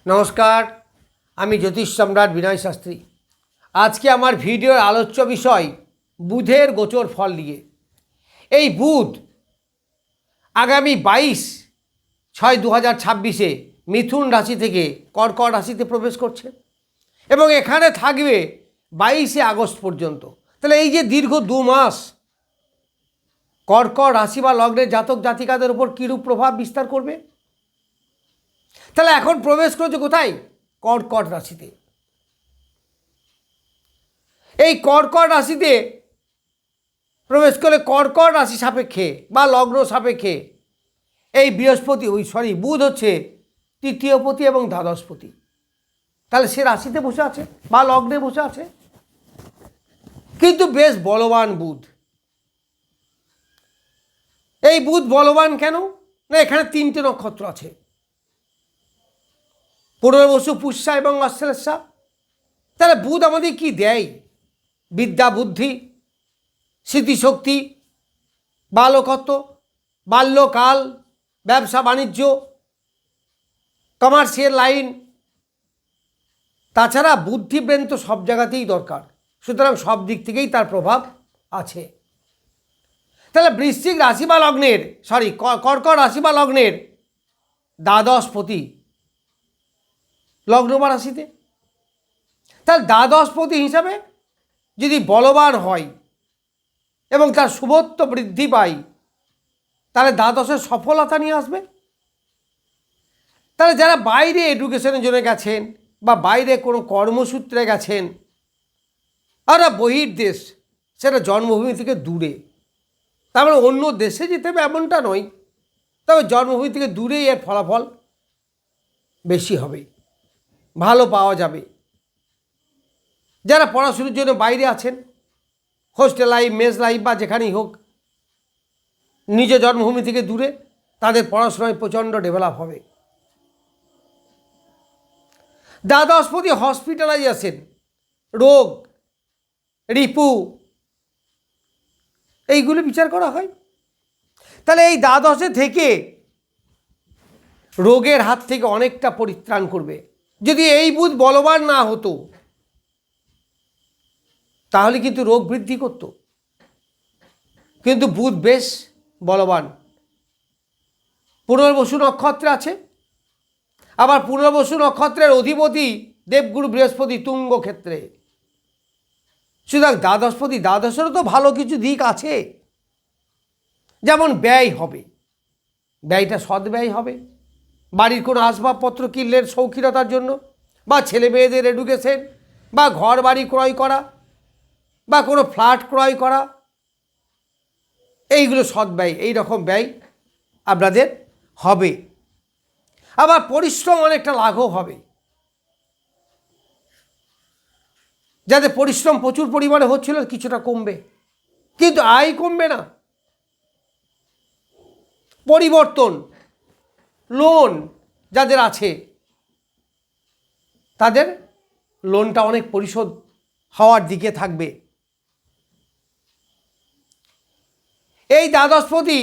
নমস্কার, আমি জ্যোতিষ সম্রাট বিনয় শাস্ত্রী। আজকে আমার ভিডিওর আলোচ্য বিষয় বুধের গোচর ফল নিয়ে। এই বুধ আগামী 22/6/2026 মিথুন রাশি থেকে কর্কট রাশিতে প্রবেশ করছে এবং এখানে থাকবে 22শে আগস্ট পর্যন্ত। তাহলে এই যে দীর্ঘ 2 মাস কর্কট রাশি বা লগ্নের জাতক জাতিকাদের উপর কীরূপ প্রভাব বিস্তার করবে? তাহলে এখন প্রবেশ করেছে কোথায়? কর্কট রাশিতে। এই কর্কট রাশিতে প্রবেশ করলে কর্কট রাশি সাপেক্ষে বা লগ্ন সাপেক্ষে এই বুধ হচ্ছে তৃতীয়পতি এবং দ্বাদশপতি। তাহলে সে রাশিতে বসে আছে বা লগ্নে বসে আছে, কিন্তু বেশ বলবান বুধ। এই বুধ বলবান কেন? না, এখানে 3টে নক্ষত্র আছে, পুনর্বসু, পুষ্যা এবং অশ্লেষা। তাহলে বুধ আমাদের কি দেয়? বিদ্যা, বুদ্ধি, স্মৃতিশক্তি, বালকত্ব, বাল্যকাল, ব্যবসা বাণিজ্য, কমার্শিয়াল লাইন। তাছাড়া বুদ্ধি ব্রেন তো সব জায়গাতেই দরকার, সুতরাং সব দিক থেকেই তার প্রভাব আছে। তাহলে বৃশ্চিক রাশি বা লগ্নের কর্কট রাশি বা লগ্নের দ্বাদশপতি লগ্ন বা রাশিতে। তাহলে দ্বাদশপতি হিসাবে যদি বলবান হয় এবং তার শুভত্ব বৃদ্ধি পায়, তাহলে দ্বাদশের সফলতা নিয়ে আসবে। তাহলে যারা বাইরে এডুকেশনের জন্য গেছেন বা বাইরে কোনো কর্মসূত্রে গেছেন, আর বহির্দেশ, সেটা জন্মভূমি থেকে দূরে, তার মানে অন্য দেশে যেতে হবে এমনটা নয়, তবে জন্মভূমি থেকে দূরেই এর ফলাফল বেশি হবে, ভালো পাওয়া যাবে। যারা পড়াশুনোর জন্য বাইরে আছেন, হোস্টেল লাইফ, মেস লাইফ বা যেখানেই হোক, নিজ জন্মভূমি থেকে দূরে, তাদের পড়াশোনায় প্রচণ্ড ডেভেলপ হবে। দ্বাদশপতি হসপিটালাইজেশন, রোগ, রিপু, এইগুলো বিচার করা হয়। তাহলে এই দ্বাদশে থেকে রোগের হাত থেকে অনেকটা পরিত্রাণ করবে। যদি এই বুধ বলবান না হতো, তাহলে কিন্তু রোগ বৃদ্ধি করত। কিন্তু বুধ বেশ বলবান। পুনর্বসু নক্ষত্রে আছে, আবার পুনর্বসু নক্ষত্রের অধিপতি দেবগুরু বৃহস্পতি তুঙ্গ ক্ষেত্রে। সুতরাং দ্বাদশেরও তো ভালো কিছু দিক আছে, যেমন ব্যয় হবে, ব্যয়টা সৎ ব্যয় হবে। বাড়ির কোনো আসবাবপত্র কিনলেন শৌখিনতার জন্য, বা ছেলে মেয়েদের এডুকেশন, বা ঘর বাড়ি ক্রয় করা, বা কোনো ফ্ল্যাট ক্রয় করা, এইগুলো সৎ ব্যয়। এই রকম ব্যয় আপনাদের হবে। আবার পরিশ্রম অনেকটা লাঘব হবে। যাদের পরিশ্রম প্রচুর পরিমাণে হচ্ছিল, কিছুটা কমবে, কিন্তু আয় কমবে না। পরিবর্তন, লোন যাদের আছে, তাদের লোনটা অনেক পরিশোধ হওয়ার দিকে থাকবে। এই দ্বাদশপতি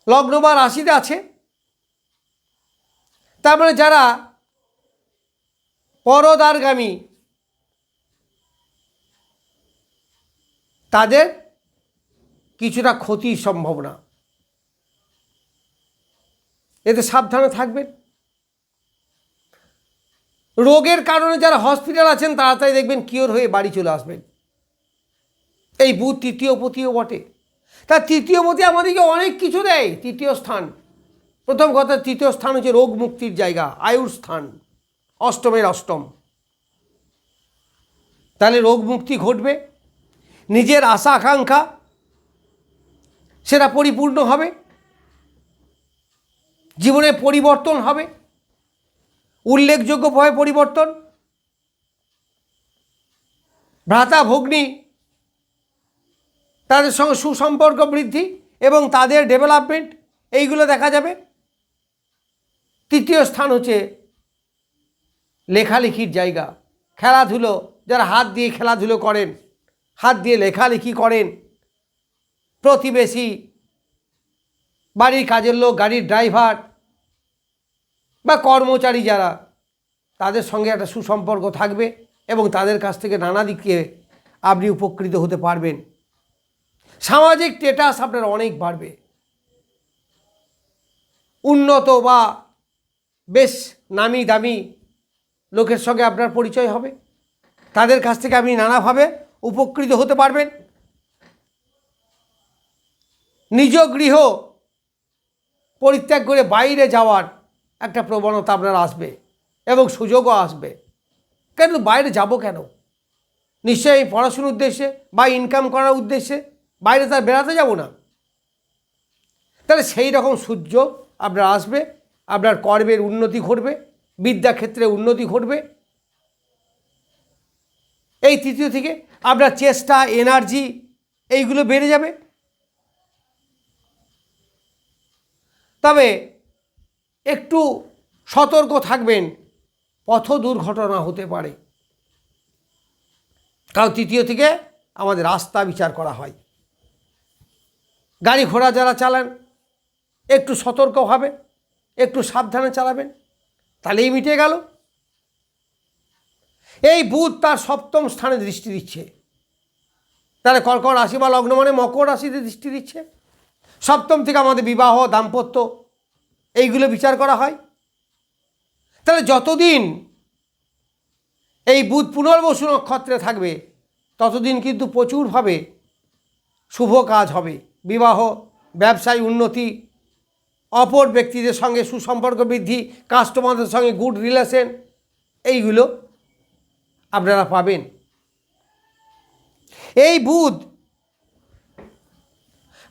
লগ্ন বা রাশিতে আছে, তার মানে যারা পরদারগামী, তাদের কিছুটা ক্ষতির সম্ভাবনা, এতে সাবধানে থাকবেন। রোগের কারণে যারা হসপিটাল আছেন, তাড়াতাড়ি দেখবেন কিওর হয়ে বাড়ি চলে আসবেন। এই বুধ তৃতীয়পতিও বটে। তার তৃতীয়পতি আমাদেরকে অনেক কিছু দেয়। তৃতীয় স্থান, প্রথম কথা, তৃতীয় স্থান হচ্ছে রোগ মুক্তির জায়গা, আয়ুর স্থান, অষ্টমের অষ্টম। তাহলে রোগ মুক্তি ঘটবে, নিজের আশা আকাঙ্ক্ষা সেটা পরিপূর্ণ হবে, জীবনে পরিবর্তন হবে, উল্লেখযোগ্যভাবে পরিবর্তন। ভ্রাতা ভগ্নী, তাদের সঙ্গে সুসম্পর্ক বৃদ্ধি এবং তাদের ডেভেলপমেন্ট, এইগুলো দেখা যাবে। তৃতীয় স্থান হচ্ছে লেখালেখির জায়গা, খেলাধুলো, যারা হাত দিয়ে খেলাধুলো করেন, হাত দিয়ে লেখালেখি করেন, প্রতিবেশী, বাড়ির কাজের লোক, গাড়ির ড্রাইভার, বা কর্মচারী যারা, তাদের সঙ্গে একটা সুসম্পর্ক থাকবে এবং তাদের কাছ থেকে নানা দিকে আপনি উপকৃত হতে পারবেন। সামাজিক স্ট্যাটাস আপনার অনেক বাড়বে। উন্নত বা বেশ নামি দামি লোকের সঙ্গে আপনার পরিচয় হবে, তাদের কাছ থেকে আপনি নানাভাবে উপকৃত হতে পারবেন। নিজ গৃহ পরিত্যাগ করে বাইরে যাওয়ার একটা প্রবণতা আপনার আসবে এবং সুযোগও আসবে। কেন বাইরে যাব কেন? নিশ্চয়ই পড়াশুনোর উদ্দেশ্যে বা ইনকাম করার উদ্দেশ্যে বাইরে তার বেড়াতে যাব না। তাহলে সেই রকম সুযোগ আপনার আসবে, আপনার কর্মের উন্নতি ঘটবে, বিদ্যাক্ষেত্রে উন্নতি ঘটবে। এই তৃতীয় থেকে আপনার চেষ্টা, এনার্জি এইগুলো বেড়ে যাবে। তবে একটু সতর্ক থাকবেন, পথ দুর্ঘটনা হতে পারে, কারণ তৃতীয় থেকে আমাদের রাস্তা বিচার করা হয়। গাড়ি ঘোড়া যারা চালান একটু সতর্কভাবে, একটু সাবধানে চালাবেন, তাহলেই মিটে গেল। এই বুধ তার সপ্তম স্থানে দৃষ্টি দিচ্ছে, তাহলে কর্কট রাশি বা লগ্ন মানে মকর রাশিতে দৃষ্টি দিচ্ছে। সপ্তম থেকে আমাদের বিবাহ, দাম্পত্য এইগুলো বিচার করা হয়। তাহলে যতদিন এই বুধ পুনর্বসু নক্ষত্রে থাকবে ততদিন কিন্তু প্রচুরভাবে শুভ কাজ হবে। বিবাহ, ব্যবসায় উন্নতি, অপর ব্যক্তিদের সঙ্গে সুসম্পর্ক বৃদ্ধি, কাস্টমারদের সঙ্গে গুড রিলেশন, এইগুলো আপনারা পাবেন। এই বুধ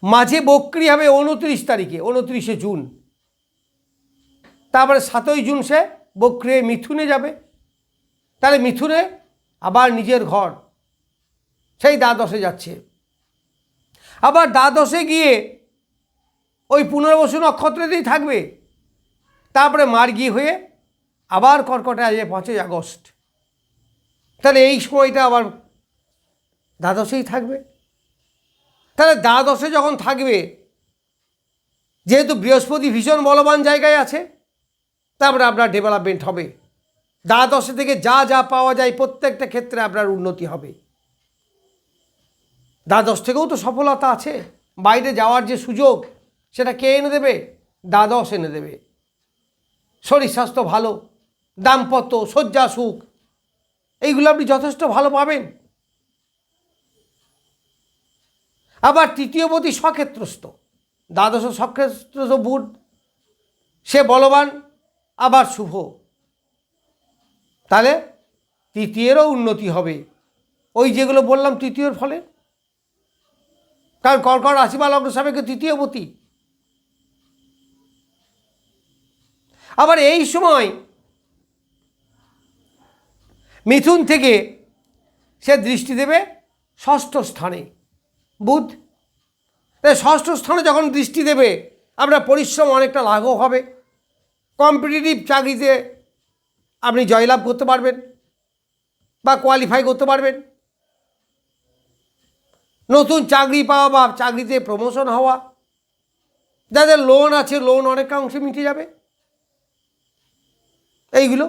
মাঝে বক্রি হবে 29 তারিখে, 29শে জুন। তারপরে 7ই জুন সে বক্রি হয়ে মিথুনে যাবে। তাহলে মিথুনে আবার নিজের ঘর, সেই দ্বাদশে যাচ্ছে। আবার দ্বাদশে গিয়ে ওই পুনর্বসু নক্ষত্রেতেই থাকবে। তারপরে মার্গী হয়ে আবার কর্কটে আসবে 5ই আগস্ট। তাহলে এই সময়টা আবার দ্বাদশেই থাকবে। তাহলে দ্বাদশে যখন থাকবে, যেহেতু বৃহস্পতি ভীষণ বলবান জায়গায় আছে, তারপরে আপনার ডেভেলপমেন্ট হবে। দ্বাদশে থেকে যা যা পাওয়া যায় প্রত্যেকটা ক্ষেত্রে আপনার উন্নতি হবে। দ্বাদশ থেকেও তো সফলতা আছে, বাইরে যাওয়ার যে সুযোগ সেটা কে এনে দেবে? দ্বাদশ এনে দেবে। শরীর স্বাস্থ্য ভালো, দাম্পত্য, শয্যা সুখ, এইগুলো আপনি যথেষ্ট ভালো পাবেন। আবার তৃতীয়পতি স্বক্ষেত্রস্থ, দ্বাদশ স্বক্ষেত্রস্থ বুধ, সে বলবান আবার শুভ। তাহলে তৃতীয়েরও উন্নতি হবে, ওই যেগুলো বললাম তৃতীয়র ফলে। কারণ কর্কট রাশি বা লগ্ন সাপেক্ষে তৃতীয়পতি। আবার এই সময় মিথুন থেকে সে দৃষ্টি দেবে ষষ্ঠ স্থানে বুধ। ষষ্ঠ স্থানে যখন দৃষ্টি দেবে আপনার পরিশ্রম অনেকটা লাঘব হবে। কম্পিটিটিভ চাকরিতে আপনি জয়লাভ করতে পারবেন বা কোয়ালিফাই করতে পারবেন। নতুন চাকরি পাওয়া বা চাকরিতে প্রমোশন হওয়া, যাদের লোন আছে লোন অনেকাংশে মিটে যাবে। এইগুলো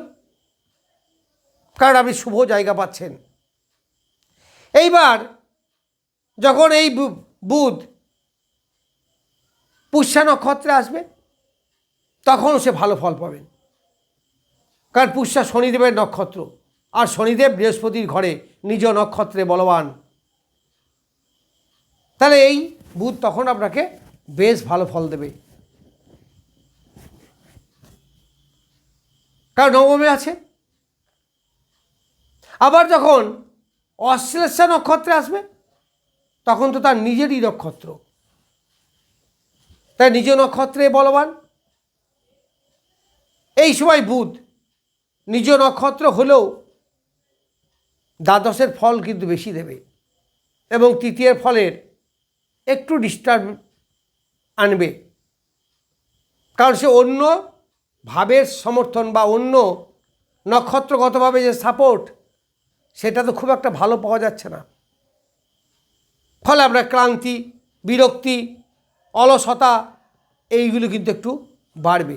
কারণ আপনি শুভ জায়গা পাচ্ছেন। এইবার যখন এই বুধ পুষ্যা নক্ষত্রে আসবে তখন সে ভালো ফল পাবেন, কারণ পুষ্যা শনিদেবের নক্ষত্র, আর শনিদেব বৃহস্পতির ঘরে নিজ নক্ষত্রে বলবান। তাহলে এই বুধ তখন আপনাকে বেশ ভালো ফল দেবে, কারণ নবমে আছে। আবার যখন অশ্লেষা নক্ষত্রে আসবে তখন তো তার নিজেরই নক্ষত্র, তাই নিজ নক্ষত্রে বলবান। এই সময় বুধ নিজ নক্ষত্র হলেও দ্বাদশের ফল কিন্তু বেশি দেবে এবং তৃতীয় ফলের একটু ডিস্টার্ব আনবে, কারণ সে অন্য ভাবের সমর্থন বা অন্য নক্ষত্রগতভাবে যে সাপোর্ট সেটা তো খুব একটা ভালো পাওয়া যাচ্ছে না। ফলে আপনার ক্লান্তি, বিরক্তি, অলসতা এইগুলো কিন্তু একটু বাড়বে।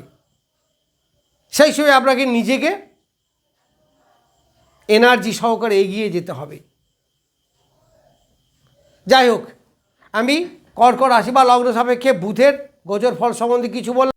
সেই সময় আপনাকে নিজেকে এনার্জি সহকারে এগিয়ে যেতে হবে। যাই হোক, আমি কর্কট রাশি বা লগ্ন সাপেক্ষে বুধের গোচর ফল সম্বন্ধে কিছু বললাম।